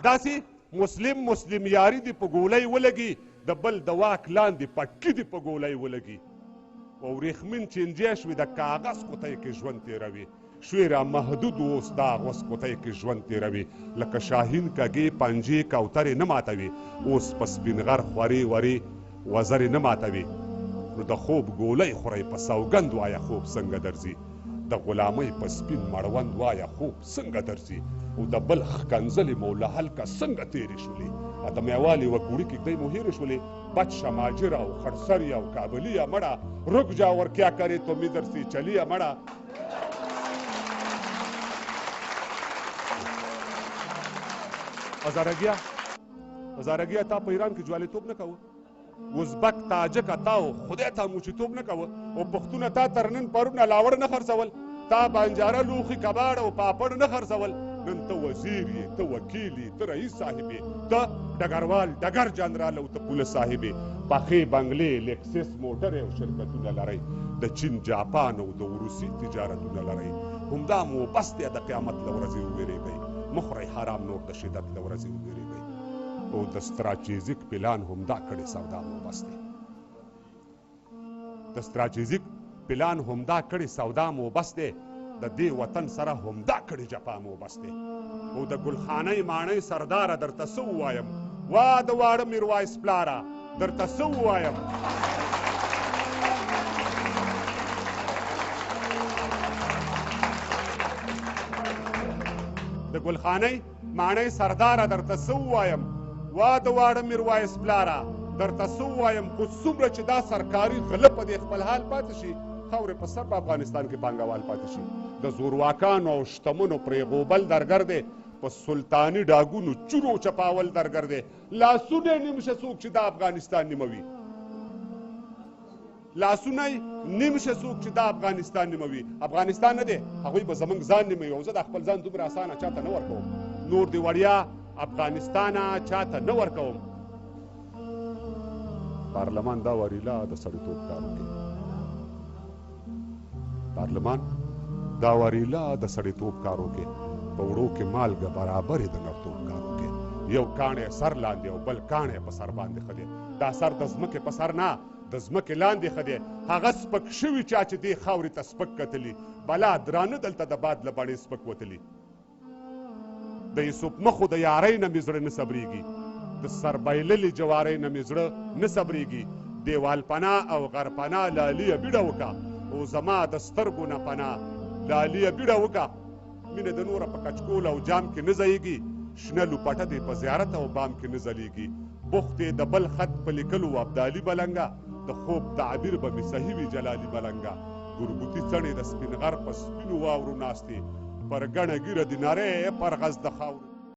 داسې مسلم یاري دې په ګولۍ ولګي، د بل د واک لاندې پټکي دې په ګولۍ ولګي. او ورېښمین چینجی شوې د کاغذ کوتۍ کې ژوند تېروي، شوې را محدود اوس دا غوس کوتۍ کې ژوند تېروي. لکه شاهین کږې پنجې کوترې نه ماتوي، اوس په سپین غر خورې ورې وزرې نه ماتوي. نو د خوب ګولۍ خورئ په سوګند وایه خوب څنګه درځي، د غلامۍ په سپین مړوند وایه خوب څنګه درځي. او د بل ښکنځلې مو له هلکه څنګه تېرې شولې، د میوالې وګوړي کېږدۍ مو هېرې شولې. بچ شماجره او خرسري او کابلي مړه، رک جاور کیا کرے تو مدر سے چلی مړه. هزارګیا تا په ایران کې جوالیتوب نه کوه، ازبک تاجک تا خدای ته موچیتوب نه کوه، او پښتونه تا تر نن پرون لاوړ نه خرڅول، تا بانجاره لوښي کباړ او پاپړ نه خرڅول. نن ته وزیر یې، ته وکیل یې، ته رئیس صاحب یې، ته ډګروال ډګر جنرال او ته پولیس صاحب یې. پخې بنګلې لیکسس موټرې او شرکتونه لرئ، د چین جاپان او د روسي تجارتونه لرئ. همدا مو بس دی د قیامت له ورځې وویرېږئ، مه خورئ حرام نور د شدت له ورځې وویرېږئ. او د ستراتیژیک پلان همدا کړې سودا مو بس دی، د ستراتیژیک پلان همدا کړې سودا مو بس دی، د دې وطن سره همدا کړې جفا مو بس دی. او د ګلخانۍ ماڼۍ سرداره درته څه ووایم، وا د واړه میروایس پلاره درته څه ووایم. د ګلخانۍ ماڼۍ سرداره درته څه ووایم، وا د واړه میروایس پلاره درته څه ووایم. خو څومره چې دا سرکاري غله په دې خپل حال پاتې شي، خاورې په سر په افغانستان کې پانګوال پاتې شي. د زورواکانو او شتمنو پرېغوبل درګر دی، په سلطاني ډاګونو چورو چپاول درګر دی. لاسونه یې نیم شه څوک چې دا افغانستان نیموي، لاسونه یې نیم شه څوک چې دا افغانستان نیموي. افغانستان نه دی، هغوی به زموږ ځان نیموي. او زه د خپل ځان دومره اسانه چاته نه ورکوم، نور دې وړیا افغانستانه چاته نه ورکوم. پارلمان دا وریلا د سړیتوب کار وکړي، پارلمان دا وریلا د سړیتوب کار وکړي. په وړو کې مالګه برابرې د نرتوب کار وکړي. یو کاڼی سر لاندې او بل کاڼی په سر باندې ښه دی. دا سر د ځمکې په سر نه، د ځمکې لاندې ښه دی. هغه سپک شوي چا چې دې خاورې ته سپک کتلي، بلا درانه دلته د باد له بڼې سپک وتلي. د یوسف مخو د یارۍ نه مې زړه نه صبرېږي، د سربایللې جوارۍ نه مې زړه نه صبرېږي. دیوال پناه او غر پناه لالیه بیړه وکړه، او زما د سترګو نه پناه لالیه بیړه وکړه. مینه د نوره په کچکول او جام کې نه ځایږي، شنه لوپټه دې په زیارت او بام کې نه ځلیږي. بخت یې د بل خط په لیکلو ابدالي بلنګه، د خوب تعبیر به مې صحیح وي جلالي بلنګه. ګرګوتي څڼې د سپین غر په سپینو واورو ناستې، پر ګڼه ګیره د نارې پر غز د خاورو.